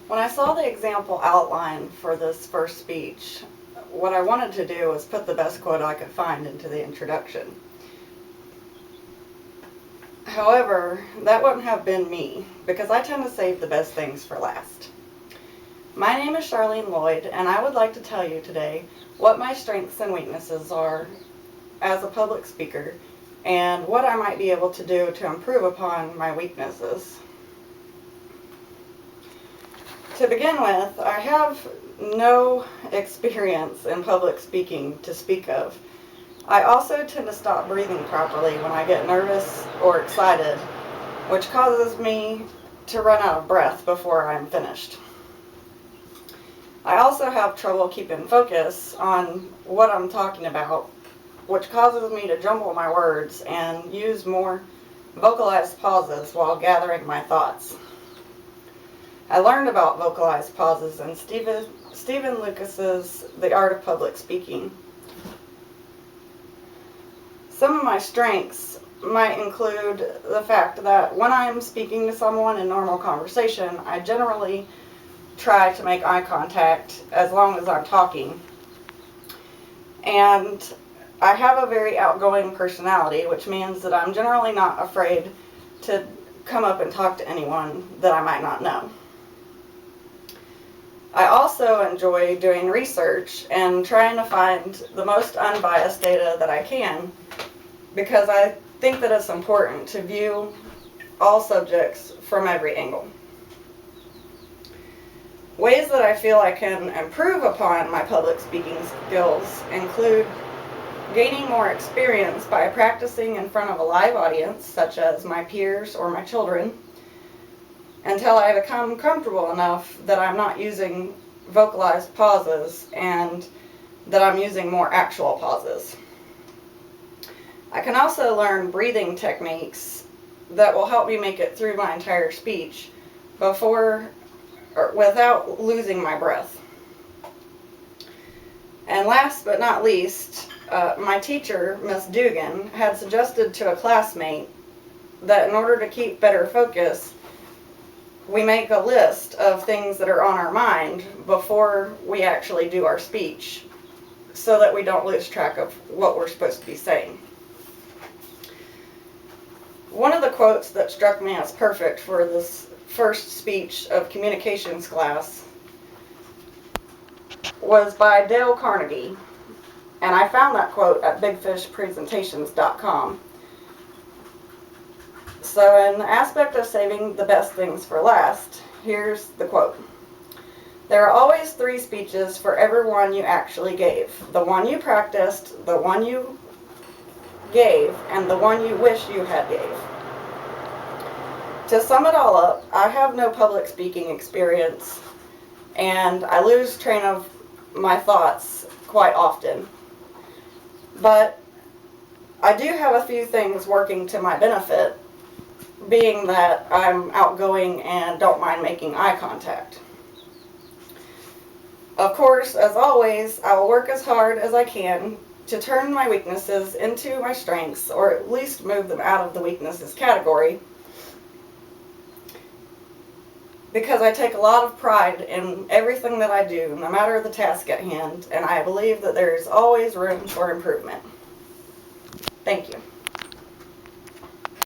When I saw the example outline for this first speech, what I wanted to do was put the best quote I could find into the introduction. However, that wouldn't have been me, because I tend to save the best things for last. My name is Charlene Lloyd, and I would like to tell you today what my strengths and weaknesses are as a public speaker, and what I might be able to do to improve upon my weaknesses. To begin with, I have no experience in public speaking to speak of. I also tend to stop breathing properly when I get nervous or excited, which causes me to run out of breath before I'm finished. I also have trouble keeping focus on what I'm talking about, which causes me to jumble my words and use more vocalized pauses while gathering my thoughts. I learned about vocalized pauses in Stephen Lucas's The Art of Public Speaking. Some of my strengths might include the fact that when I'm speaking to someone in normal conversation, I generally try to make eye contact as long as I'm talking. And I have a very outgoing personality, which means that I'm generally not afraid to come up and talk to anyone that I might not know. I also enjoy doing research and trying to find the most unbiased data that I can, because I think that it's important to view all subjects from every angle. Ways that I feel I can improve upon my public speaking skills include gaining more experience by practicing in front of a live audience, such as my peers or my children, until I become comfortable enough that I'm not using vocalized pauses and that I'm using more actual pauses. I can also learn breathing techniques that will help me make it through my entire speech without losing my breath. And last but not least, my teacher, Miss Dugan, had suggested to a classmate that in order to keep better focus, we make a list of things that are on our mind before we actually do our speech, so that we don't lose track of what we're supposed to be saying. One of the quotes that struck me as perfect for this first speech of communications class was by Dale Carnegie, and I found that quote at bigfishpresentations.com. So in the aspect of saving the best things for last, here's the quote. There are always 3 speeches for every one you actually gave. The one you practiced, the one you gave, and the one you wish you had gave. To sum it all up, I have no public speaking experience, and I lose train of my thoughts quite often. But I do have a few things working to my benefit, being that I'm outgoing and don't mind making eye contact. Of course, as always, I will work as hard as I can to turn my weaknesses into my strengths, or at least move them out of the weaknesses category, because I take a lot of pride in everything that I do, no matter the task at hand, and I believe that there is always room for improvement. Thank you.